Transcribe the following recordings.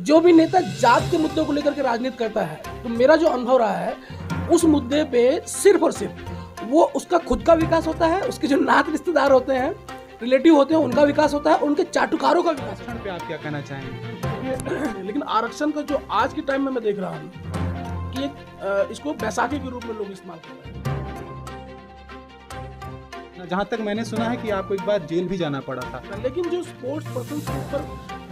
जो भी नेता जात के मुद्दों को लेकर के राजनीति करता है, तो मेरा जो अनुभव रहा है उस मुद्दे पे सिर्फ और सिर्फ वो उसका खुद का विकास होता है, उसके जो नात रिश्तेदार होते हैं, रिलेटिव होते हैं, उनका विकास होता है, उनके चाटुकारों का विकास होता है। पे आप क्या कहना चाहेंगे? लेकिन आरक्षण का जो आज के टाइम में मैं देख रहा हूँ कि इसको बैसाखी के रूप में लोग इस्तेमाल कर रहे हैं। जहाँ तक मैंने सुना है कि आपको एक बार जेल भी जाना पड़ा था। लेकिन जो स्पोर्ट्स पर्सन के ऊपर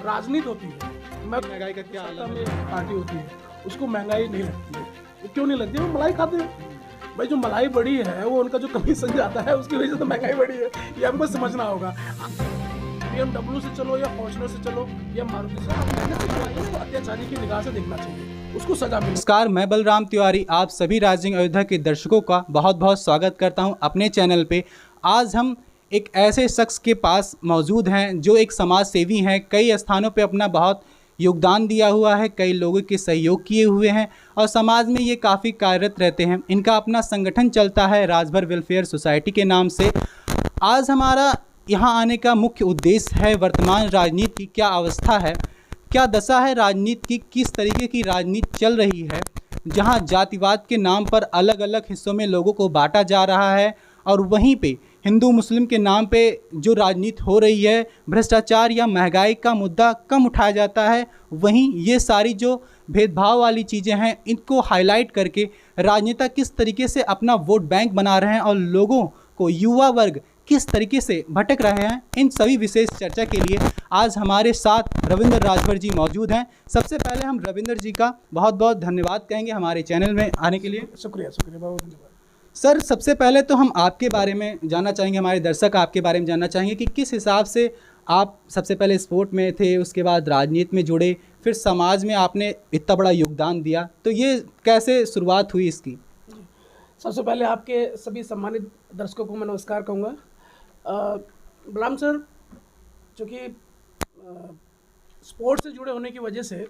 राजनीति होती है, महंगाई का क्या सत्ता में पार्टी होती है, उसको महंगाई नहीं लगती है। वो क्यों नहीं लगती है? वो मलाई खाते हैं भाई। जो मलाई बड़ी है वो उनका जो कमीशन जाता है उसकी वजह से महंगाई बड़ी है, ये हमको समझना होगा। BMW से चलो या फॉर्च्यूनर से चलो या मारुति से, आप मेहनत से चलाइए तो अत्याचारी की निगाह से देखना चाहिए, उसको सजा मिले। नमस्कार, मैं बलराम तिवारी आप सभी राइजिंग अयोध्या के दर्शकों का बहुत बहुत स्वागत करता हूं अपने चैनल पे। आज हम एक ऐसे शख्स के पास मौजूद हैं जो एक समाज सेवी हैं, कई स्थानों पे अपना बहुत योगदान दिया हुआ है, कई लोगों के सहयोग किए हुए हैं और समाज में ये काफ़ी कार्यरत रहते हैं। इनका अपना संगठन चलता है राजभर वेलफेयर सोसाइटी के नाम से। आज हमारा यहाँ आने का मुख्य उद्देश्य है वर्तमान राजनीति की क्या अवस्था है, क्या दशा है राजनीति की, किस तरीके की राजनीति चल रही है, जहाँ जातिवाद के नाम पर अलग अलग हिस्सों में लोगों को बांटा जा रहा है और वहीं पे हिंदू मुस्लिम के नाम पे जो राजनीति हो रही है, भ्रष्टाचार या महंगाई का मुद्दा कम उठाया जाता है। वहीं ये सारी जो भेदभाव वाली चीज़ें हैं इनको हाईलाइट करके राजनेता किस तरीके से अपना वोट बैंक बना रहे हैं और लोगों को, युवा वर्ग किस तरीके से भटक रहे हैं, इन सभी विशेष चर्चा के लिए आज हमारे साथ रविंद्र राजभर जी मौजूद हैं। सबसे पहले हम रविंद्र जी का बहुत बहुत धन्यवाद कहेंगे हमारे चैनल में आने के लिए। शुक्रिया बहुत धन्यवाद। सर, सबसे पहले तो हम आपके बारे में जानना चाहेंगे, हमारे दर्शक आपके बारे में जानना चाहेंगे कि किस हिसाब से आप सबसे पहले स्पोर्ट में थे, उसके बाद राजनीति में जुड़े, फिर समाज में आपने इतना बड़ा योगदान दिया, तो ये कैसे शुरुआत हुई इसकी? सबसे पहले आपके सभी सम्मानित दर्शकों को मैं नमस्कार कहूँगा। बलराम सर, चूँकि स्पोर्ट्स से जुड़े होने की वजह से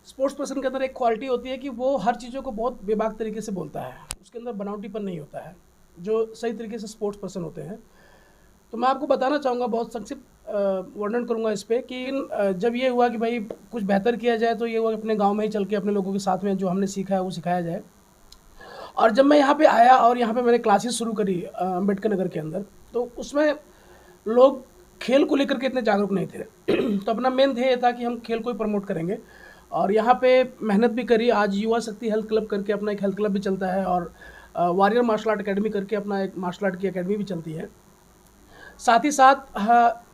स्पोर्ट्स पर्सन के अंदर एक क्वालिटी होती है कि वो हर चीज़ों को बहुत बेबाक तरीके से बोलता है, उसके अंदर बनावटीपन नहीं होता है, जो सही तरीके से स्पोर्ट्स पर्सन होते हैं। तो मैं आपको बताना चाहूँगा, बहुत संक्षिप्त वर्णन करूँगा इस पर कि जब ये हुआ कि भाई कुछ बेहतर किया जाए, तो ये हुआ कि अपने गांव में ही चल के अपने लोगों के साथ में जो हमने सीखा है वो सिखाया जाए। और जब मैं यहाँ पे आया और यहाँ पे मैंने क्लासेस शुरू करी अम्बेडकर नगर के अंदर, तो उसमें लोग खेल को लेकर के इतने जागरूक नहीं थे। तो अपना मेन ध्येय था कि हम खेल को ही प्रमोट करेंगे और यहाँ पे मेहनत भी करी। आज युवा शक्ति हेल्थ क्लब करके अपना एक हेल्थ क्लब भी चलता है और वॉरियर मार्शल आर्ट अकेडमी करके अपना एक मार्शल आर्ट की अकेडमी भी चलती है। साथ ही साथ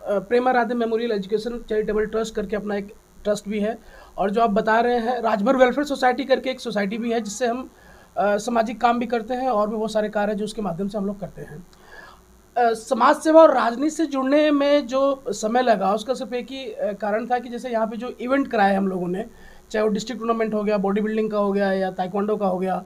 Prema Radhe memorial education charitable trust करके अपना एक ट्रस्ट भी है। और जो आप बता रहे हैं राजभर वेलफेयर सोसाइटी करके एक सोसाइटी भी है, जिससे हम सामाजिक काम भी करते हैं और भी बहुत सारे कार्य जो उसके माध्यम से हम लोग करते हैं। समाज सेवा और राजनीति से जुड़ने में जो समय लगा उसका सिर्फ एक ही कारण था कि जैसे यहाँ पे जो इवेंट कराए हम लोगों ने, चाहे वो डिस्ट्रिक्ट टूर्नामेंट हो गया, बॉडी बिल्डिंग का हो गया या ताइक्वांडो का हो गया,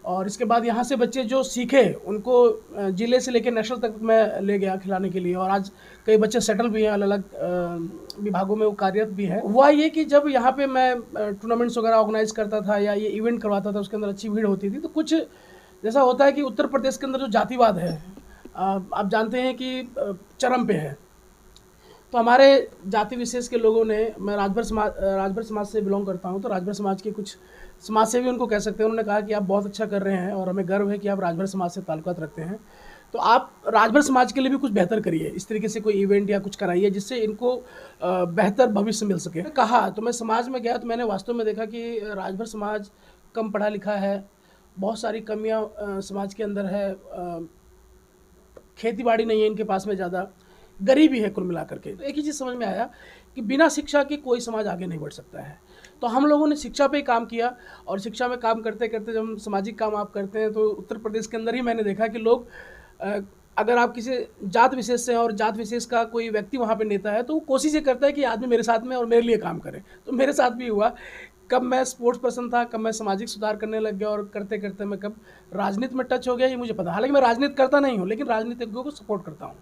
और इसके बाद यहाँ से बच्चे जो सीखे उनको जिले से लेकर नेशनल तक मैं ले गया खिलाने के लिए। और आज कई बच्चे सेटल भी हैं, अलग अलग विभागों में वो कार्यरत भी हैं। हुआ ये कि जब यहाँ पे मैं टूर्नामेंट्स वगैरह ऑर्गेनाइज करता था या ये इवेंट करवाता था, उसके अंदर अच्छी भीड़ होती थी। तो कुछ जैसा होता है कि उत्तर प्रदेश के अंदर जो जातिवाद है आप जानते हैं कि चरम पे है। तो हमारे जाति विशेष के लोगों ने, मैं राजभर समाज से बिलोंग करता हूं, तो राजभर समाज के कुछ समाज सेवी उनको कह सकते हैं, उन्होंने कहा कि आप बहुत अच्छा कर रहे हैं और हमें गर्व है कि आप राजभर समाज से ताल्लुकात रखते हैं, तो आप राजभर समाज के लिए भी कुछ बेहतर करिए, इस तरीके से कोई इवेंट या कुछ कराइए जिससे इनको बेहतर भविष्य मिल सके। कहा तो मैं समाज में गया तो मैंने वास्तव में देखा कि राजभर समाज कम पढ़ा लिखा है, बहुत सारी कमियाँ समाज के अंदर है, खेती बाड़ी नहीं है इनके पास में, ज़्यादा गरीबी है कुल मिलाकर के। तो एक ही चीज़ समझ में आया कि बिना शिक्षा के कोई समाज आगे नहीं बढ़ सकता है। तो हम लोगों ने शिक्षा पे ही काम किया और शिक्षा में काम करते करते जब हम सामाजिक काम आप करते हैं, तो उत्तर प्रदेश के अंदर ही मैंने देखा कि लोग, अगर आप किसी जात विशेष से और जात विशेष का कोई व्यक्ति वहाँ पे नेता है, तो वो कोशिश ये करता है कि आदमी मेरे साथ में और मेरे लिए काम करे। तो मेरे साथ भी हुआ, कब मैं स्पोर्ट्स पर्सन था, कब मैं सामाजिक सुधार करने लग गया और करते करते मैं कब राजनीति में टच हो गया, ये मुझे पता। हालांकि मैं राजनीति करता नहीं हूँ, लेकिन राजनीतिज्ञों को सपोर्ट करता हूँ।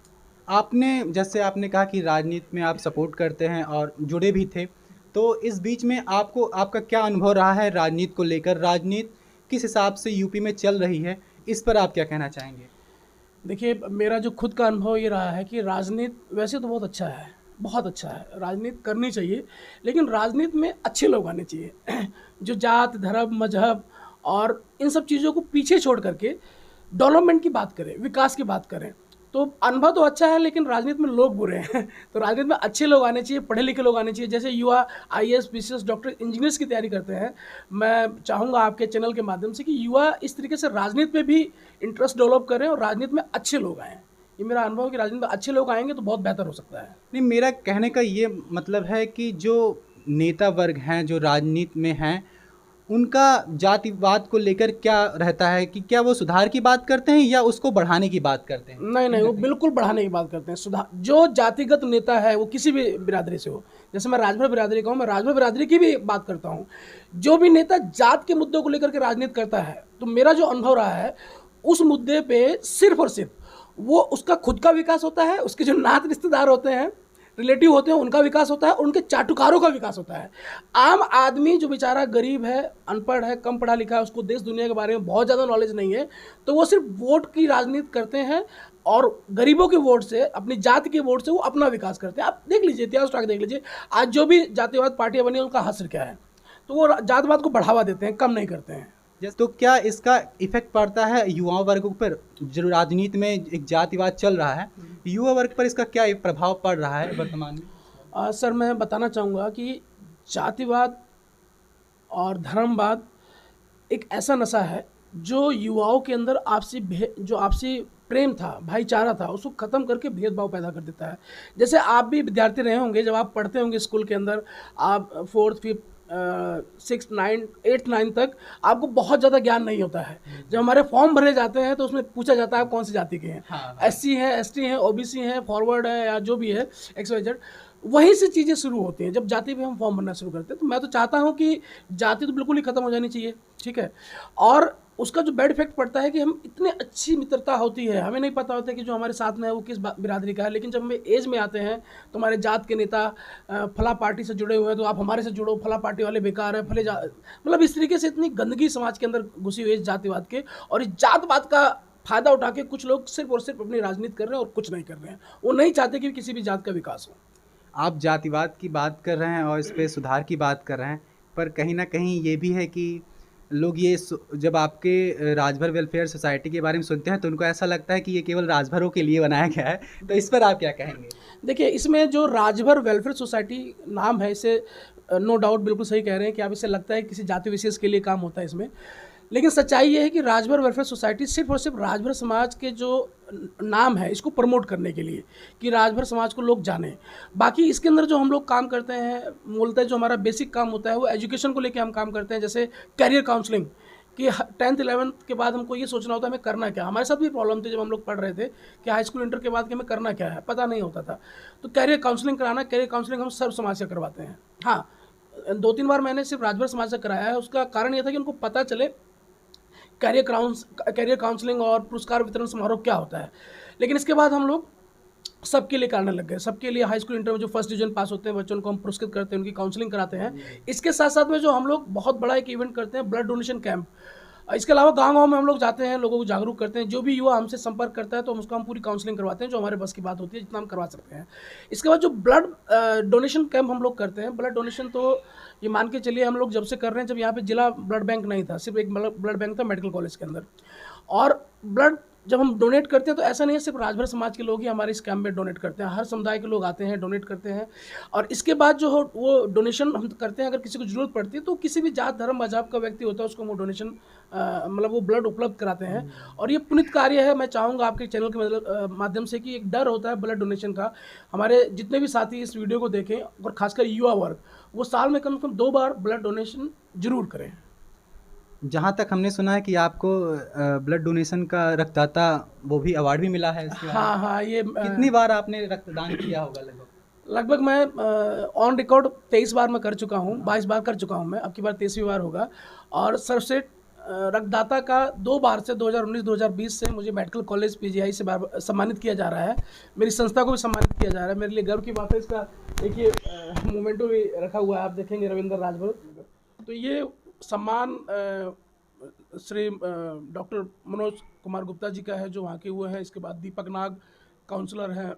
आपने, जैसे आपने कहा कि राजनीति में आप सपोर्ट करते हैं और जुड़े भी थे, तो इस बीच में आपका क्या अनुभव रहा है राजनीति को लेकर? राजनीति किस हिसाब से यूपी में चल रही है, इस पर आप क्या कहना चाहेंगे? देखिए, मेरा जो खुद का अनुभव ये रहा है कि राजनीति वैसे तो बहुत अच्छा है, बहुत अच्छा है, राजनीति करनी चाहिए, लेकिन राजनीति में अच्छे लोग आने चाहिए जो जात, धर्म, मजहब और इन सब चीज़ों को पीछे छोड़ करके डेवलपमेंट की बात करें, विकास की बात करें। तो अनुभव तो अच्छा है, लेकिन राजनीति में लोग बुरे हैं तो राजनीति में अच्छे लोग आने चाहिए, पढ़े लिखे लोग आने चाहिए। जैसे युवा आईएएस, पीसीएस, डॉक्टर, इंजीनियर्स की तैयारी करते हैं, मैं चाहूँगा आपके चैनल के माध्यम से कि युवा इस तरीके से राजनीति में भी इंटरेस्ट डेवलप करें और राजनीति में अच्छे लोग आएँ। ये मेरा अनुभव है कि राजनीति में अच्छे लोग आएंगे तो बहुत बेहतर हो सकता है। नहीं, मेरा कहने का ये मतलब है कि जो नेता वर्ग हैं जो राजनीति में हैं, उनका जातिवाद को लेकर क्या रहता है कि क्या वो सुधार की बात करते हैं या उसको बढ़ाने की बात करते हैं? नहीं नहीं, वो बिल्कुल बढ़ाने की बात करते हैं। सुधार, जो जातिगत नेता है वो किसी भी बिरादरी से हो, जैसे मैं राजभर बिरादरी का हूँ, मैं राजभर बिरादरी की भी बात करता हूँ। जो भी नेता जात के मुद्दों को लेकर के राजनीति करता है, तो मेरा जो अनुभव रहा है उस मुद्दे पे सिर्फ और सिर्फ वो उसका खुद का विकास होता है, उसके जो नात रिश्तेदार होते हैं, रिलेटिव होते हैं, उनका विकास होता है और उनके चाटुकारों का विकास होता है। आम आदमी जो बेचारा गरीब है, अनपढ़ है, कम पढ़ा लिखा है, उसको देश दुनिया के बारे में बहुत ज़्यादा नॉलेज नहीं है, तो वो सिर्फ वोट की राजनीति करते हैं और गरीबों के वोट से, अपनी जाति के वोट से वो अपना विकास करते हैं। आप देख लीजिए, इतिहास उठा के देख लीजिए, आज जो भी जातिवाद पार्टियाँ बनी उनका हश्र क्या है, तो वो जातिवाद को बढ़ावा देते हैं, कम नहीं करते हैं। तो क्या इसका इफेक्ट पड़ता है युवा वर्ग पर? जो राजनीति में एक जातिवाद चल रहा है, युवा वर्ग पर इसका क्या प्रभाव पड़ रहा है वर्तमान में? सर, मैं बताना चाहूँगा कि जातिवाद और धर्मवाद एक ऐसा नशा है जो युवाओं के अंदर जो आपसी प्रेम था, भाईचारा था, उसको ख़त्म करके भेदभाव पैदा कर देता है। जैसे आप भी विद्यार्थी रहे होंगे, जब आप पढ़ते होंगे स्कूल के अंदर, आप 4th 5th 6th 9th 8th 9th तक आपको बहुत ज़्यादा ज्ञान नहीं होता है। जब हमारे फॉर्म भरे जाते हैं तो उसमें पूछा जाता है आप कौन सी जाति के हैं। हाँ। SC हैं, ST हैं, OBC हैं, फॉरवर्ड है या जो भी है, XYZ, वहीं से चीज़ें शुरू होती हैं जब जाति पे हम फॉर्म भरना शुरू करते हैं। तो मैं तो चाहता हूँ कि जाति तो बिल्कुल ही ख़त्म हो जानी चाहिए, ठीक है। और उसका जो बैड इफेक्ट पड़ता है कि हम इतने अच्छी मित्रता होती है, हमें नहीं पता होता कि जो हमारे साथ में है वो किस बिरादरी का है, लेकिन जब हम एज में आते हैं तो हमारे जात के नेता फला पार्टी से जुड़े हुए हैं तो आप हमारे से जुड़ो, फला पार्टी वाले बेकार है, मतलब इस तरीके से इतनी गंदगी समाज के अंदर घुसी हुई है इस जातिवाद के, और इस जातवाद का फ़ायदा उठा के कुछ लोग सिर्फ और सिर्फ अपनी राजनीति कर रहे हैं और कुछ नहीं कर रहे हैं। वो नहीं चाहते कि किसी भी जात का विकास हो। आप जातिवाद की बात कर रहे हैं और इस पे सुधार की बात कर रहे हैं, पर कहीं ना कहीं ये भी है कि लोग जब आपके राजभर वेलफेयर सोसाइटी के बारे में सुनते हैं तो उनको ऐसा लगता है कि ये केवल राजभरों के लिए बनाया गया है, तो इस पर आप क्या कहेंगे? देखिए, इसमें जो राजभर वेलफेयर सोसाइटी नाम है, इसे नो डाउट बिल्कुल सही कह रहे हैं कि आप इससे लगता है किसी जाति विशेष के लिए काम होता है इसमें, लेकिन सच्चाई ये है कि राजभर वेलफेयर सोसाइटी सिर्फ और सिर्फ राजभर समाज के जो नाम है इसको प्रमोट करने के लिए, कि राजभर समाज को लोग जाने। बाकी इसके अंदर जो हम लोग काम करते हैं, मूलतः जो हमारा बेसिक काम होता है वो एजुकेशन को लेकर हम काम करते हैं। जैसे कैरियर काउंसलिंग, कि 10th 11th के बाद हमको ये सोचना होता है हमें करना क्या। हमारे साथ भी प्रॉब्लम थी जब हम लोग पढ़ रहे थे कि हाई स्कूल इंटर के बाद कि हमें करना क्या है, पता नहीं होता था। तो कैरियर काउंसलिंग कराना, कैरियर काउंसलिंग हम सर्व समाज से करवाते हैं। हाँ, 2-3 बार मैंने सिर्फ राजभर समाज से कराया है। उसका कारण ये था कि उनको पता चले कैरियर काउंसलिंग और पुरस्कार वितरण समारोह क्या होता है। लेकिन इसके बाद हम लोग सबके लिए करने लग गए। सबके लिए हाई स्कूल इंटर में जो फर्स्ट डिवीजन पास होते हैं बच्चों को हम पुरस्कृत करते हैं, उनकी काउंसलिंग कराते हैं। इसके साथ साथ में जो हम लोग बहुत बड़ा एक इवेंट करते हैं, ब्लड डोनेशन कैंप। इसके अलावा गाँव-गाँव में हम लोग जाते हैं, लोगों को जागरूक करते हैं। जो भी युवा हमसे संपर्क करता है तो उसको हम पूरी काउंसलिंग करवाते हैं, जो हमारे बस की बात होती है, जितना हम करवा सकते हैं। इसके बाद जो ब्लड डोनेशन कैंप हम लोग करते हैं, ब्लड डोनेशन तो ये मान के चलिए हम लोग जब से कर रहे हैं, जब यहाँ पे जिला ब्लड बैंक नहीं था, सिर्फ एक ब्लड बैंक था मेडिकल कॉलेज के अंदर। और ब्लड जब हम डोनेट करते हैं तो ऐसा नहीं है सिर्फ राजभर समाज के लोग ही हमारे इस कैंप में डोनेट करते हैं, हर समुदाय के लोग आते हैं, डोनेट करते हैं। और इसके बाद जो हो वो डोनेशन हम करते हैं, अगर किसी को ज़रूरत पड़ती है तो किसी भी जात धर्म मजहब का व्यक्ति होता है उसको वो डोनेशन मतलब वो ब्लड उपलब्ध कराते हैं। और ये पुनीत कार्य है। मैं चाहूँगा आपके चैनल के माध्यम से कि एक डर होता है ब्लड डोनेशन का, हमारे जितने भी साथी इस वीडियो को देखें और खासकर युवा वर्ग, वो साल में कम से कम 2 बार ब्लड डोनेशन जरूर करें। जहाँ तक हमने सुना है कि आपको ब्लड डोनेशन का रक्तदाता वो भी अवार्ड भी मिला है इसके हाँ हाँ, ये कितनी बार आपने रक्तदान किया होगा? लगभग मैं ऑन रिकॉर्ड 23 बार मैं कर चुका हूँ, 22 बार कर चुका हूँ मैं, अब की बार 23वीं बार होगा। और सर्वश्रेष्ठ रक्तदाता का 2 बार से 2019-2020 से मुझे मेडिकल कॉलेज PGI से सम्मानित किया जा रहा है। मेरी संस्था को भी सम्मानित किया जा रहा है। मेरे लिए गर्व की बात है। इसका देखिए मोमेंटो भी रखा हुआ है, आप देखेंगे, रविंद्र राजभर। तो ये सम्मान श्री डॉक्टर मनोज कुमार गुप्ता जी का है जो वहाँ के हुए हैं। इसके बाद दीपक नाग काउंसलर हैं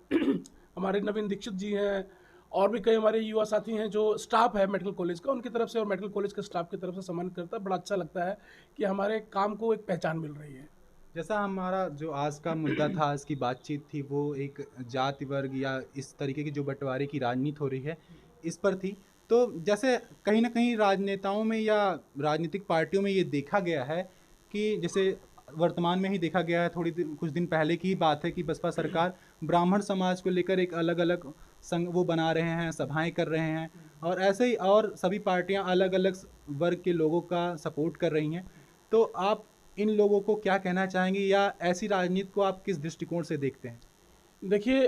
हमारे, नवीन दीक्षित जी हैं, और भी कई हमारे युवा साथी हैं जो स्टाफ है मेडिकल कॉलेज का, उनकी तरफ से और मेडिकल कॉलेज के स्टाफ की तरफ से सम्मानित करता है। बड़ा अच्छा लगता है कि हमारे काम को एक पहचान मिल रही है। जैसा हमारा जो आज का मुद्दा था, आज की बातचीत थी, वो एक जाति वर्ग या इस तरीके की जो बंटवारे की राजनीति हो रही है इस पर थी। तो जैसे कहीं ना कहीं राजनेताओं में या राजनीतिक पार्टियों में ये देखा गया है कि जैसे वर्तमान में ही देखा गया है, कुछ दिन पहले की ही बात है कि बसपा सरकार ब्राह्मण समाज को लेकर एक अलग अलग संघ वो बना रहे हैं, सभाएं कर रहे हैं, और ऐसे ही और सभी पार्टियां अलग अलग वर्ग के लोगों का सपोर्ट कर रही हैं। तो आप इन लोगों को क्या कहना चाहेंगे, या ऐसी राजनीति को आप किस दृष्टिकोण से देखते हैं? देखिए,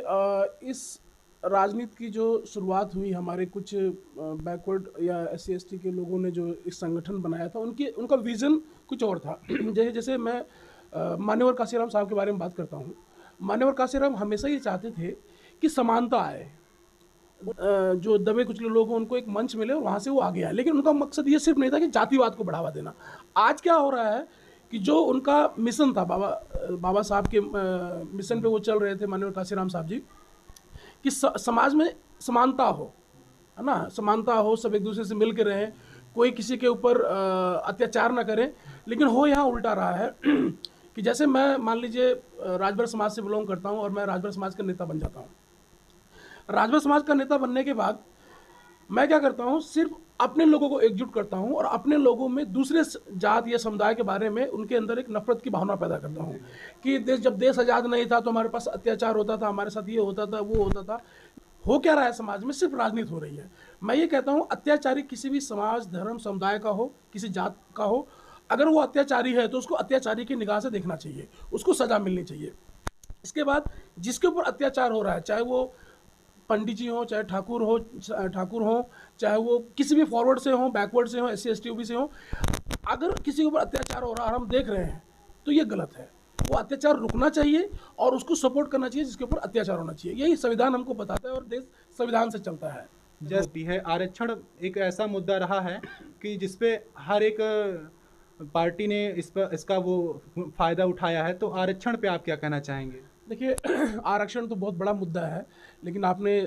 इस राजनीति की जो शुरुआत हुई, हमारे कुछ बैकवर्ड या SC ST के लोगों ने जो इस संगठन बनाया था, उनका विज़न कुछ और था। जैसे मैं मान्यवर काशीराम साहब के बारे में बात करता हूँ। मान्यवर काशीराम हमेशा ये चाहते थे कि समानता आए, जो दबे कुचले लोग हैं उनको एक मंच मिले और वहाँ से वो आगे आए। लेकिन उनका मकसद ये सिर्फ नहीं था कि जातिवाद को बढ़ावा देना। आज क्या हो रहा है कि जो उनका मिशन था, बाबा साहब के मिशन पे वो चल रहे थे, माननीय काशीराम साहब जी, कि समाज में समानता हो, है ना, समानता हो, सब एक दूसरे से मिल के रहें, कोई किसी के ऊपर अत्याचार ना करें। लेकिन हो यहाँ उल्टा रहा है कि जैसे मैं मान लीजिए राजभर समाज से बिलोंग करता हूँ और मैं राजभर समाज का नेता बन जाता हूँ। राजभर समाज का नेता बनने के बाद मैं क्या करता हूँ, सिर्फ अपने लोगों को एकजुट करता हूँ और अपने लोगों में दूसरे जात या समुदाय के बारे में उनके अंदर एक नफरत की भावना पैदा करता हूँ कि जब देश आज़ाद नहीं था तो हमारे पास अत्याचार होता था, हमारे साथ ये होता था, वो होता था। हो क्या रहा है समाज में? सिर्फ राजनीति हो रही है। मैं ये कहता हूँ, अत्याचारी किसी भी समाज, धर्म, समुदाय का हो, किसी जात का हो, अगर वो अत्याचारी है तो उसको अत्याचारी की निगाह से देखना चाहिए, उसको सजा मिलनी चाहिए। इसके बाद जिसके ऊपर अत्याचार हो रहा है, चाहे वो पंडित जी हो, चाहे ठाकुर हो, चाहे वो किसी भी फॉरवर्ड से हो, बैकवर्ड से हो, SC ST OBC हो, अगर किसी के ऊपर अत्याचार हो रहा है और हम देख रहे हैं तो ये गलत है। वो अत्याचार रुकना चाहिए और उसको सपोर्ट करना चाहिए जिसके ऊपर अत्याचार होना चाहिए। यही संविधान हमको बताता है और देश संविधान से चलता है। जैसे है आरक्षण एक ऐसा मुद्दा रहा है कि जिसपे हर एक पार्टी ने इसका वो फायदा उठाया है। तो आरक्षण पे आप क्या कहना चाहेंगे? देखिए, आरक्षण तो बहुत बड़ा मुद्दा है, लेकिन आपने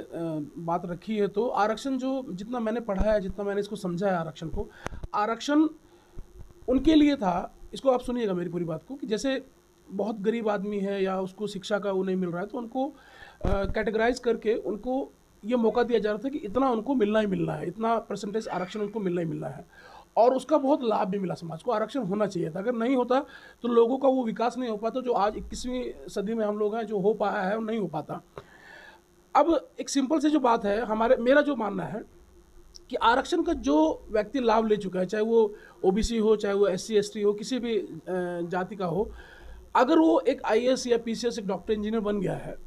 बात रखी है तो आरक्षण, जो जितना मैंने पढ़ा है, जितना मैंने इसको समझा है आरक्षण को, आरक्षण उनके लिए था, इसको आप सुनिएगा मेरी पूरी बात को, कि जैसे बहुत गरीब आदमी है या उसको शिक्षा का वो नहीं मिल रहा है तो उनको कैटेगराइज करके उनको ये मौका दिया जा रहा था कि इतना उनको मिलना ही मिलना है, इतना परसेंटेज आरक्षण उनको मिलना ही मिलना है। और उसका बहुत लाभ भी मिला समाज को। आरक्षण होना चाहिए था, अगर नहीं होता तो लोगों का वो विकास नहीं हो पाता जो आज 21वीं सदी में हम लोग हैं, जो हो पाया है वो नहीं हो पाता। अब एक सिंपल सी जो बात है, मेरा जो मानना है कि आरक्षण का जो व्यक्ति लाभ ले चुका है, चाहे वो OBC हो, चाहे वो SC ST हो, किसी भी जाति का हो, अगर वो एक IAS या PCS, एक डॉक्टर इंजीनियर बन गया है,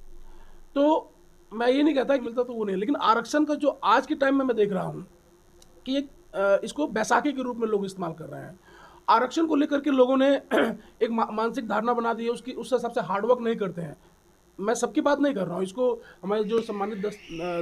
तो मैं ये नहीं कहता कि मिलता तो वो नहीं, लेकिन आरक्षण का जो आज के टाइम में मैं देख रहा हूँ कि इसको बैसाखी के रूप में लोग इस्तेमाल कर रहे हैं। आरक्षण को लेकर के लोगों ने एक मानसिक धारणा बना दी है, उस हिसाब से हार्डवर्क नहीं करते हैं। मैं सबकी बात नहीं कर रहा हूँ, इसको हमारे जो सम्मानित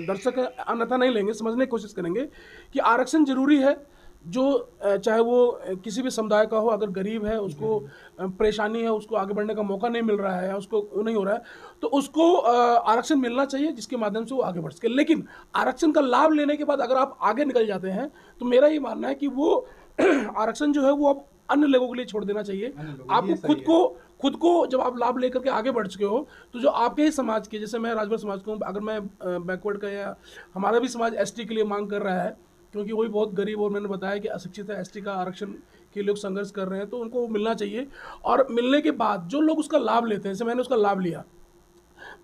दर्शक है अन्यथा नहीं लेंगे, समझने की कोशिश करेंगे कि आरक्षण जरूरी है। जो चाहे वो किसी भी समुदाय का हो, अगर गरीब है, उसको परेशानी है, उसको आगे बढ़ने का मौका नहीं मिल रहा है, उसको वो नहीं हो रहा है, तो उसको आरक्षण मिलना चाहिए जिसके माध्यम से वो आगे बढ़ सके। लेकिन आरक्षण का लाभ लेने के बाद अगर आप आगे निकल जाते हैं तो मेरा ये मानना है कि वो आरक्षण जो है वो आप अन्य लोगों के लिए छोड़ देना चाहिए। आपको खुद को जब आप लाभ लेकर के आगे बढ़ चुके हो तो जो आपके ही समाज के, जैसे मैं राजभर समाज को, अगर मैं बैकवर्ड का या हमारा भी समाज ST के लिए मांग कर रहा है, क्योंकि वही बहुत गरीब और मैंने बताया कि अशिक्षित है, ST का आरक्षण के लोग संघर्ष कर रहे हैं, तो उनको मिलना चाहिए। और मिलने के बाद जो लोग उसका लाभ लेते हैं, जैसे मैंने उसका लाभ लिया,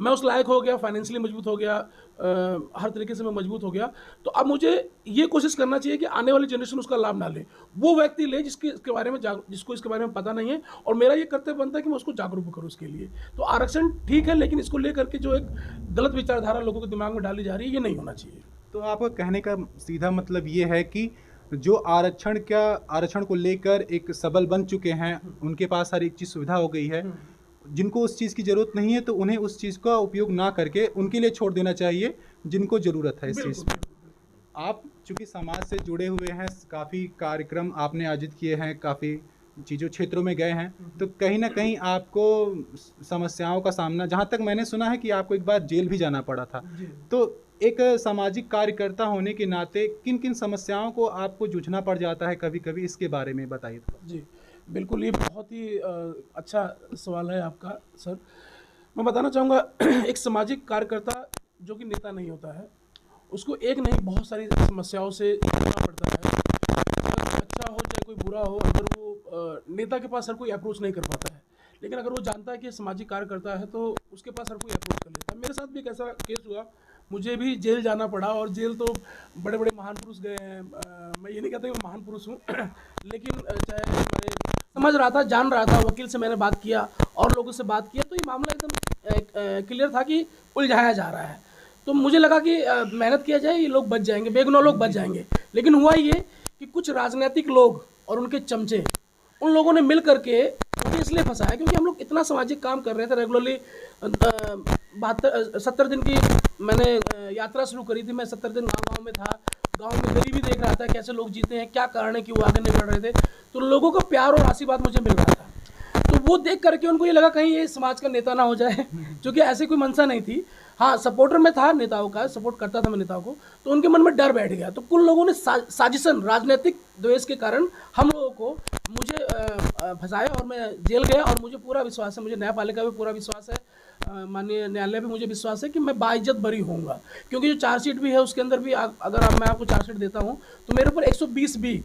मैं उस लायक हो गया, फाइनेंशियली मजबूत हो गया, हर तरीके से मैं मजबूत हो गया, तो अब मुझे ये कोशिश करना चाहिए कि आने वाली जनरेशन उसका लाभ ना ले, वो व्यक्ति ले जिसको इसके बारे में पता नहीं है, और मेरा ये कर्तव्य बनता है कि मैं उसको जागरूक करूँ उसके लिए। तो आरक्षण ठीक है, लेकिन इसको लेकर के जो एक गलत विचारधारा लोगों के दिमाग में डाली जा रही है, ये नहीं होना चाहिए। तो आपका कहने का सीधा मतलब ये है कि जो आरक्षण को लेकर एक सबल बन चुके हैं, उनके पास हर एक चीज़ सुविधा हो गई है, जिनको उस चीज़ की ज़रूरत नहीं है तो उन्हें उस चीज़ का उपयोग ना करके उनके लिए छोड़ देना चाहिए जिनको ज़रूरत है इस चीज़ की। आप चूँकि समाज से जुड़े हुए हैं, काफ़ी कार्यक्रम आपने आयोजित किए हैं, काफ़ी चीज़ों क्षेत्रों में गए हैं, तो कहीं ना कहीं आपको समस्याओं का सामना, जहाँ तक मैंने सुना है कि आपको एक बार जेल भी जाना पड़ा था, जी तो एक सामाजिक कार्यकर्ता होने के नाते किन किन समस्याओं को आपको जूझना पड़ जाता है कभी कभी, इसके बारे में बताइए थोड़ा। जी बिल्कुल, ये बहुत ही अच्छा सवाल है आपका सर। मैं बताना चाहूँगा एक सामाजिक कार्यकर्ता जो कि नेता नहीं होता है, उसको एक नहीं बहुत सारी समस्याओं से जूझना पड़ता है। चाहे कोई अच्छा हो चाहे कोई बुरा हो, अगर वो नेता के पास हर कोई अप्रोच नहीं कर पाता है, लेकिन अगर वो जानता है कि सामाजिक कार्यकर्ता है तो उसके पास हर कोई अप्रोच कर लेता है। मेरे साथ भी एक ऐसा केस हुआ, मुझे भी जेल जाना पड़ा, और जेल तो बड़े बड़े महान पुरुष गए हैं। मैं ये नहीं कहता कि मैं महान पुरुष हूँ लेकिन चाहे हमारे समझ रहा था, जान रहा था, वकील से मैंने बात किया और लोगों से बात किया, तो ये मामला एकदम क्लियर था कि उलझाया जा रहा है। तो मुझे लगा कि मेहनत किया जाए, ये लोग बच जाएंगे, बेगुनाह लोग बच जाएंगे। लेकिन हुआ ये कि कुछ राजनीतिक लोग और उनके चमचे, उन लोगों ने मिल करके मुझे इसलिए फंसाया क्योंकि हम लोग इतना सामाजिक काम कर रहे थे रेगुलरली। 70 दिन की मैंने यात्रा शुरू करी थी। मैं 70 दिन गाँव में था, गाँव में गरीबी देख रहा था, कैसे लोग जीते हैं, क्या कारण है कि वो आगे नहीं बढ़ रहे थे। तो लोगों का प्यार और आशीर्वाद मुझे मिल रहा था, तो वो देख करके उनको ये लगा कहीं ये समाज का नेता ना हो जाए क्योंकि ऐसी कोई मंशा नहीं थी। हाँ, सपोर्टर में था, नेताओं का सपोर्ट करता था मैं नेताओं को, तो उनके मन में डर बैठ गया। तो कुछ लोगों ने साजिशन, राजनीतिक द्वेष के कारण हम लोगों को, मुझे फंसाया और मैं जेल गया। और मुझे पूरा विश्वास है, मुझे न्यायपालिका भी पूरा विश्वास है, माननीय न्यायालय भी मुझे विश्वास है कि मैं बाइज्जत बरी होऊंगा। क्योंकि जो चार्जशीट भी है उसके अंदर भी अगर मैं आपको चार्जशीट देता हूँ तो मेरे ऊपर 120 बी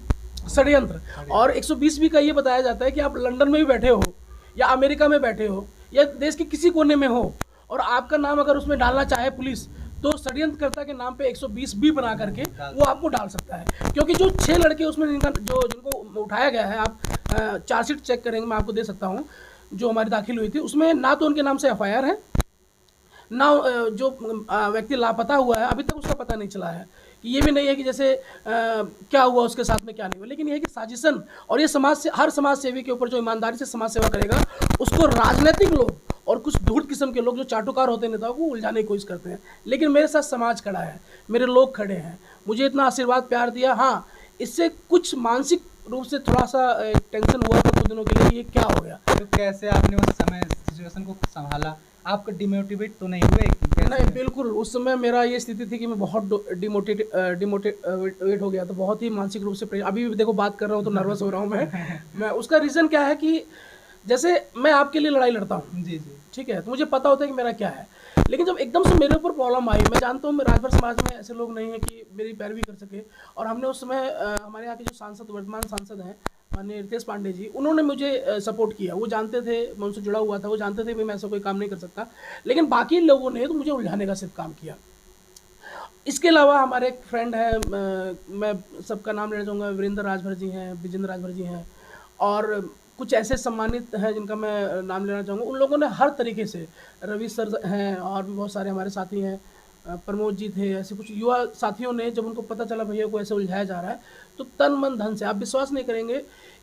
षड्यंत्र, और 120 बी का ये बताया जाता है कि आप लंदन में भी बैठे हो या अमेरिका में बैठे हो या देश के किसी कोने में हो, और आपका नाम अगर उसमें डालना चाहे पुलिस, तो षड्यंत्रकर्ता के नाम पे 120 बी बना करके वो आपको डाल सकता है। क्योंकि जो 6 लड़के उसमें जिनको उठाया गया है, आप चार्जशीट चेक करेंगे, मैं आपको दे सकता हूँ, जो हमारी दाखिल हुई थी उसमें ना तो उनके नाम से FIR है, ना जो व्यक्ति लापता हुआ है अभी तक उसका पता नहीं चला है। कि ये भी नहीं है कि जैसे क्या हुआ उसके साथ में क्या नहीं हुआ, लेकिन ये है कि साजिशन, और ये समाज से, हर समाज सेवी के ऊपर जो ईमानदारी से समाज सेवा करेगा उसको राजनीतिक लोग और कुछ धूर्त किस्म के लोग जो चाटुकार होते हैं नेताओं को उलझाने की कोशिश करते हैं। लेकिन मेरे साथ समाज खड़ा है, मेरे लोग खड़े हैं, मुझे इतना आशीर्वाद प्यार दिया। हाँ, इससे कुछ मानसिक रूप से थोड़ा सा टेंशन हुआ था कुछ दिनों के लिए, ये क्या हो गया। तो कैसे आपने उस समय सिचुएशन को संभाला? आप डिमोटिवेट तो नहीं हुए? नहीं, बिल्कुल। उस समय मेरा ये स्थिति थी कि मैं बहुत डिमोटिवेट हो गया था, बहुत ही मानसिक रूप से। अभी भी देखो बात कर रहा हूँ तो नर्वस हो रहा हूँ मैं उसका रीज़न क्या है कि जैसे मैं आपके लिए लड़ाई लड़ता हूँ, जी जी, ठीक है, तो मुझे पता होता है कि मेरा क्या है। लेकिन जब एकदम से मेरे ऊपर प्रॉब्लम आई, मैं जानता हूँ राजभर समाज में ऐसे लोग नहीं हैं कि मेरी पैरवी कर सके। और हमने उस समय हमारे यहाँ के जो सांसद, वर्तमान सांसद हैं माननीय रितेश पांडे जी, उन्होंने मुझे सपोर्ट किया। वो जानते थे, मैं उनसे जुड़ा हुआ था, वो जानते थे कि मैं ऐसा कोई काम नहीं कर सकता। लेकिन बाकी लोगों ने तो मुझे उलझाने का सिर्फ काम किया। इसके अलावा हमारे एक फ्रेंड है, मैं सबका नाम लेना चाहूँगा, वीरेंद्र राजभर जी हैं, विजेंद्र राजभर जी हैं, और कुछ ऐसे सम्मानित हैं जिनका मैं नाम लेना चाहूँगा। उन लोगों ने हर तरीके से, रवि सर हैं और भी बहुत सारे हमारे साथी हैं, प्रमोद जी थे, ऐसे कुछ युवा साथियों ने, जब उनको पता चला भैया को ऐसे उलझाया जा रहा है, तो तन मन धन से, आप विश्वास नहीं करेंगे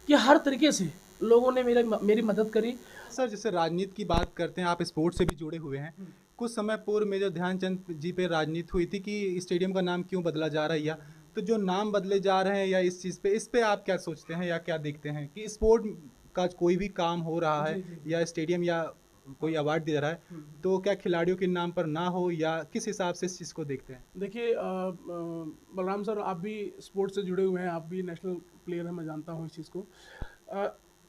कि हर तरीके से लोगों ने मेरी मदद करी। सर जैसे राजनीति की बात करते हैं, आप स्पोर्ट्स से भी जुड़े हुए हैं। कुछ समय पूर्व मेजर ध्यानचंद जी पे राजनीति हुई थी कि स्टेडियम का नाम क्यों बदला जा रहा है, या तो जो नाम बदले जा रहे हैं, या इस चीज़ पे, इस पे आप क्या सोचते हैं या क्या देखते हैं कि स्पोर्ट का कोई भी काम हो रहा है या स्टेडियम या कोई अवार्ड दिया रहा है, तो क्या खिलाड़ियों के नाम पर ना हो, या किस हिसाब से इस चीज़ को देखते हैं? देखिए बलराम सर, आप भी स्पोर्ट्स से जुड़े हुए हैं, आप भी नेशनल प्लेयर हैं, मैं जानता हूँ इस चीज़ को।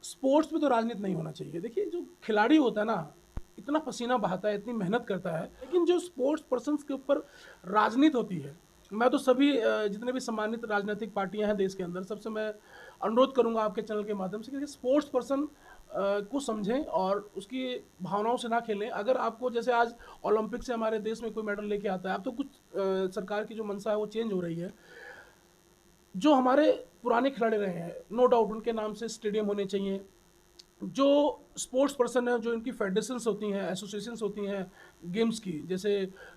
स्पोर्ट्स में तो राजनीति नहीं होना चाहिए। देखिए, जो खिलाड़ी होता है ना, इतना पसीना बहाता है, इतनी मेहनत करता है, लेकिन जो स्पोर्ट्स पर्सन के ऊपर राजनीति होती है, मैं तो सभी जितने भी सम्मानित राजनीतिक पार्टियां हैं देश के अंदर, सबसे मैं अनुरोध करूंगा आपके चैनल के माध्यम से कि स्पोर्ट्स पर्सन को समझें और उसकी भावनाओं से ना खेलें। अगर आपको, जैसे आज ओलंपिक से हमारे देश में कोई मेडल लेके आता है, अब तो कुछ सरकार की जो मंशा है वो चेंज हो रही है। जो हमारे पुराने खिलाड़ी रहे हैं, नो डाउट उनके नाम से स्टेडियम होने चाहिए। जो स्पोर्ट्स पर्सन है, जो इनकी फेडरेशंस होती हैं, एसोसिएशंस होती हैं गेम्स की, जैसे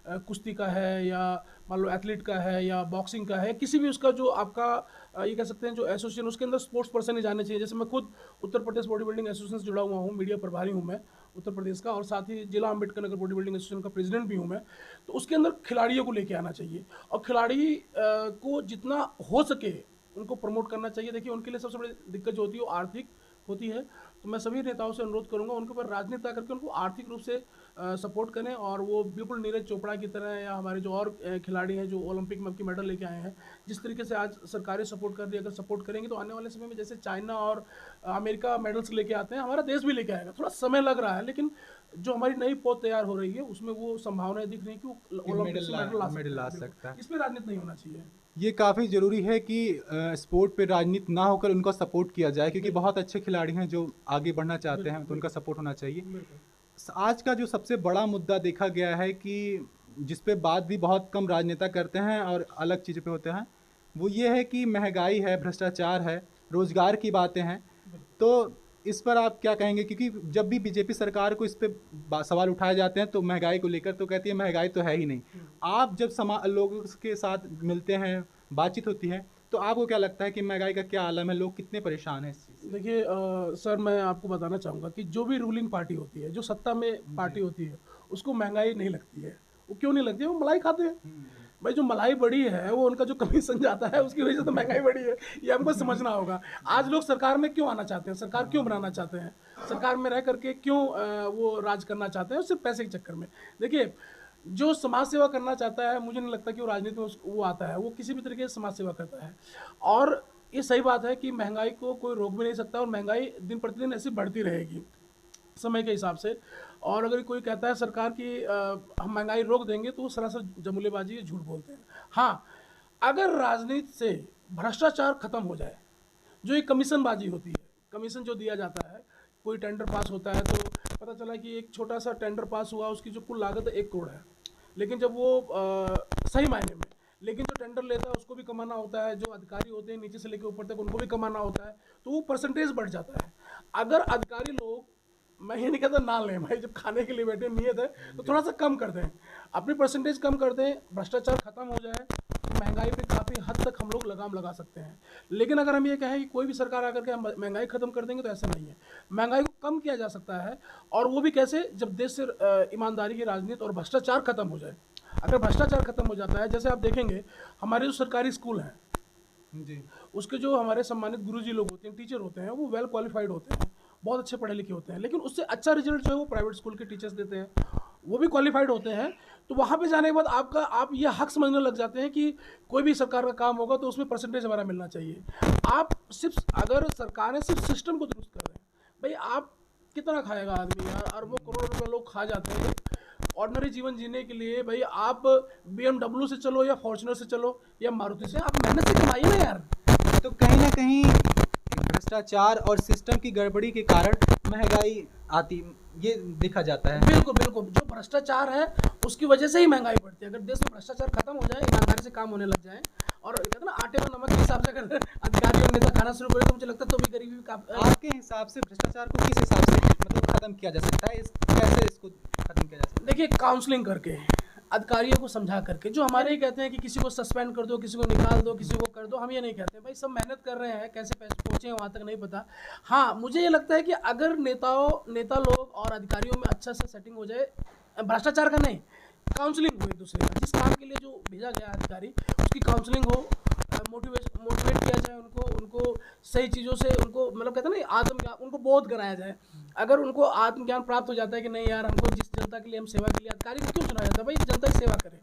कुश्ती का है, या मान लो एथलीट का है, या बॉक्सिंग का है, किसी भी उसका जो आपका ये कह सकते हैं जो एसोसिएशन, उसके अंदर स्पोर्ट्स पर्सन ही जाने चाहिए। जैसे मैं खुद Uttar Pradesh body building association से जुड़ा हुआ हूँ, मीडिया प्रभारी हूँ मैं उत्तर प्रदेश का, और साथ ही जिला Ambedkar Nagar body building association का प्रेसिडेंट भी हूँ मैं। तो उसके अंदर खिलाड़ियों को लेके आना चाहिए, और खिलाड़ी को जितना हो सके उनको प्रमोट करना चाहिए। देखिए, उनके लिए सबसे बड़ी दिक्कत जो होती है वो आर्थिक होती है। तो मैं सभी नेताओं से अनुरोध करूंगा उनके ऊपर राजनीति करके उनको आर्थिक रूप से सपोर्ट करें, और वो बिल्कुल नीरज चोपड़ा की तरह या हमारे जो और खिलाड़ी हैं जो ओलंपिक में की मेडल लेके आए हैं, जिस तरीके से आज सरकारें सपोर्ट कर रही है, अगर सपोर्ट करेंगे तो आने वाले समय में जैसे चाइना और अमेरिका मेडल्स लेके आते हैं, हमारा देश भी लेके आएगा। थोड़ा समय लग रहा है, लेकिन जो हमारी नई पौध तैयार हो रही है उसमें वो संभावनाएं दिख रही है कि वो ओलंपिक से मेडल ला सकता है। इसमें राजनीति नहीं होना चाहिए। ये काफ़ी ज़रूरी है कि स्पोर्ट पे राजनीति ना होकर उनको सपोर्ट किया जाए, क्योंकि बहुत अच्छे खिलाड़ी हैं जो आगे बढ़ना चाहते हैं, तो उनका सपोर्ट होना चाहिए। आज का जो सबसे बड़ा मुद्दा देखा गया है कि जिस पे बात भी बहुत कम राजनेता करते हैं और अलग चीज़ों पे होते हैं, वो ये है कि महंगाई है, भ्रष्टाचार है, रोज़गार की बातें हैं। तो इस पर आप क्या कहेंगे? क्योंकि जब भी बीजेपी सरकार को इस पे सवाल उठाए जाते हैं तो महंगाई को लेकर तो कहती है महंगाई तो है ही नहीं। आप जब लोगों के साथ मिलते हैं, बातचीत होती है, तो आपको क्या लगता है कि महंगाई का क्या आलम है, लोग कितने परेशान हैं इस चीज़ से? देखिए सर, मैं आपको बताना चाहूँगा कि जो भी रूलिंग पार्टी होती है, जो सत्ता में पार्टी होती है, उसको महंगाई नहीं लगती है। वो क्यों नहीं लगती है? वो मलाई खाते हैं भाई। जो मलाई बड़ी है वो उनका जो कमीशन जाता है उसकी वजह से तो महंगाई बढ़ी है, ये हमको समझना होगा। आज लोग सरकार में क्यों आना चाहते हैं, सरकार क्यों बनाना चाहते हैं, सरकार में रह करके क्यों वो राज करना चाहते हैं? सिर्फ पैसे के चक्कर में। देखिए, जो समाज सेवा करना चाहता है, मुझे नहीं लगता कि वो राजनीति में वो आता है, वो किसी भी तरीके से समाज सेवा करता है। और ये सही बात है कि महंगाई को कोई रोक भी नहीं सकता, और महंगाई दिन प्रतिदिन ऐसी बढ़ती रहेगी समय के हिसाब से। और अगर कोई कहता है सरकार की हम महंगाई रोक देंगे, तो वो सरासर जमूलेबाजी, झूठ बोलते हैं। हाँ, अगर राजनीति से भ्रष्टाचार खत्म हो जाए, जो एक कमीशनबाजी होती है, कमीशन जो दिया जाता है, कोई टेंडर पास होता है तो पता चला कि एक छोटा सा टेंडर पास हुआ, उसकी जो कुल लागत 1 करोड़ है, लेकिन जब वो सही मायने में, लेकिन जो टेंडर लेता है उसको भी कमाना होता है, जो अधिकारी होते हैं नीचे से लेकर ऊपर तक उनको भी कमाना होता है, तो वो परसेंटेज बढ़ जाता है। अगर अधिकारी लोग, मैं ये नहीं कहता ना लें भाई, जब खाने के लिए बैठे नियत है तो थोड़ा सा कम कर दें, अपनी परसेंटेज कम कर दें, भ्रष्टाचार खत्म हो जाए, महंगाई पे काफ़ी हद तक हम लोग लगाम लगा सकते हैं। लेकिन अगर हम ये कहें कि कोई भी सरकार आकर के हम महंगाई खत्म कर देंगे, तो ऐसा नहीं है। महंगाई को कम किया जा सकता है, और वो भी कैसे? जब देश से ईमानदारी की राजनीति और भ्रष्टाचार खत्म हो जाए। अगर भ्रष्टाचार खत्म हो जाता है, जैसे आप देखेंगे हमारे जो सरकारी स्कूल हैं जी, उसके जो हमारे सम्मानित गुरुजी लोग होते हैं, टीचर होते हैं, वो वेल क्वालिफाइड होते हैं, बहुत अच्छे पढ़े लिखे होते हैं, लेकिन उससे अच्छा रिजल्ट जो है वो प्राइवेट स्कूल के टीचर्स देते हैं, वो भी क्वालिफाइड होते हैं। तो वहाँ पे जाने के बाद आप ये हक समझने लग जाते हैं कि कोई भी सरकार का काम होगा तो उसमें परसेंटेज हमारा मिलना चाहिए। आप सिर्फ, अगर सरकारें सिर्फ सिस्टम को दुरुस्त कर रहे हैं, भाई आप कितना खाएगा आदमी यार, अरबों करोड़ों रुपये लोग खा जाते हैं ऑर्डिनरी जीवन जीने के लिए। भाई आप BMW से चलो या फॉर्च्यूनर से चलो या मारुति से, आप मेहनत से कमाइए ना यार। तो कहीं ना कहीं भ्रष्टाचार और सिस्टम की गड़बड़ी के कारण महंगाई आती, ये देखा जाता है। बिल्कुल बिल्कुल, जो भ्रष्टाचार है उसकी वजह से ही महंगाई बढ़ती है। अगर देश में भ्रष्टाचार खत्म हो जाए, ईमानदारी से काम होने लग जाए, और कहते हैं ना आटे में नमक के हिसाब से अगर अधिकारी और नेता खाना शुरू करें, तो मुझे लगता है तो भी गरीबी भी आपके हिसाब से भ्रष्टाचार को किस हिसाब से मतलब खत्म किया जा सकता है, कैसे इसको खत्म किया जा सकता है? देखिए, काउंसलिंग करके, अधिकारियों को समझा करके। जो हमारे ही कहते हैं कि किसी को सस्पेंड कर दो, किसी को निकाल दो, किसी को कर दो, हम ये नहीं कहते भाई, सब मेहनत कर रहे हैं, कैसे पैसे पहुँचे वहाँ तक नहीं पता। हाँ, मुझे ये लगता है कि अगर नेता लोग और अधिकारियों में अच्छा से सेटिंग हो जाए, भ्रष्टाचार का नहीं, काउंसलिंग हो एक दूसरे का, जिस काम के लिए जो भेजा गया अधिकारी उसकी काउंसलिंग हो, मोटिवेट किया जाए उनको सही चीज़ों से, उनको मतलब कहते हैं ना आत्मज्ञान, उनको बोध कराया जाए। अगर उनको आत्मज्ञान प्राप्त हो जाता है कि नहीं यार, हमको जिस जनता के लिए हम सेवा के लिए, अधिकारी को क्यों चुना जाता है भाई? जनता की सेवा करे।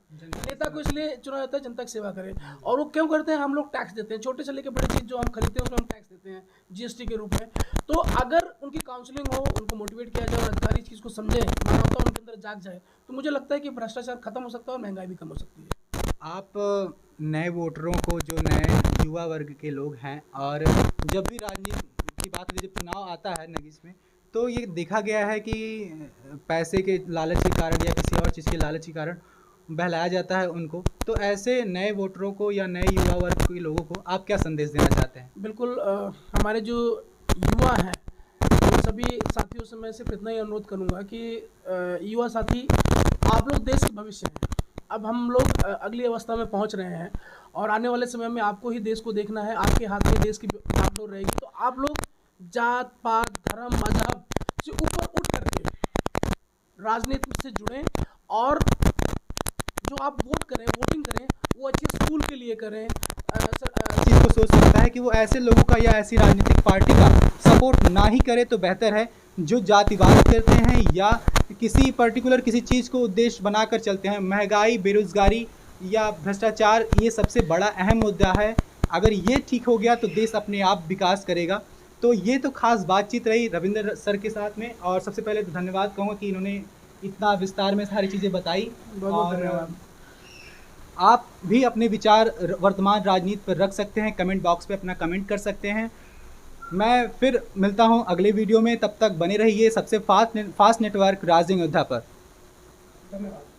नेता को इसलिए चुना जाता है जनता की सेवा करे। और वो क्यों करते हैं? हम लोग टैक्स देते हैं, छोटे से लेकर बड़ी चीज़ जो हम खरीदते हैं उसमें हम टैक्स देते हैं GST के रूप में। तो अगर उनकी काउंसलिंग हो, उनको मोटिवेट किया जाए और अधिकारी इस चीज़ को समझे, मानवता उनके अंदर जाग जाए, तो मुझे लगता है कि भ्रष्टाचार खत्म हो सकता है और महंगाई भी कम हो सकती है। आप नए वोटरों को, जो नए युवा वर्ग के लोग हैं, और जब भी राजनीति की बात होती है, जब चुनाव आता है नगीच में, तो ये देखा गया है कि पैसे के लालच के कारण या किसी और चीज़ के लालच के कारण बहलाया जाता है उनको। तो ऐसे नए वोटरों को या नए युवा वर्ग के लोगों को आप क्या संदेश देना चाहते हैं? बिल्कुल, हमारे जो युवा हैं, उन सभी साथियों से मैं सिर्फ इतना ही अनुरोध करूँगा कि युवा साथी, आप लोग देश के भविष्य हैं। अब हम लोग अगली अवस्था में पहुंच रहे हैं, और आने वाले समय में आपको ही देश को देखना है, आपके हाथ में देश की बागडोर रहेगी। तो आप लोग जात पात धर्म मजहब से ऊपर उठ करके राजनीति से जुड़ें, और जो आप वोट करें, वोटिंग करें, वो अच्छे स्कूल के लिए करें, चीज़ को सोच सकता है कि वो ऐसे लोगों का या ऐसी राजनीतिक पार्टी का सपोर्ट ना ही करे तो बेहतर है जो जातिवाद करते हैं या किसी पर्टिकुलर किसी चीज़ को उद्देश्य बनाकर चलते हैं। महंगाई, बेरोज़गारी या भ्रष्टाचार ये सबसे बड़ा अहम मुद्दा है। अगर ये ठीक हो गया तो देश अपने आप विकास करेगा। तो ये तो खास बातचीत रही रविंद्र सर के साथ में, और सबसे पहले तो धन्यवाद कहूँगा कि इन्होंने इतना विस्तार में सारी चीज़ें बताई। बहुत धन्यवाद। आप भी अपने विचार वर्तमान राजनीति पर रख सकते हैं, कमेंट बॉक्स पे अपना कमेंट कर सकते हैं। मैं फिर मिलता हूं अगले वीडियो में, तब तक बने रहिए सबसे फास्ट नेटवर्क राइजिंग अयोध्या पर। धन्यवाद।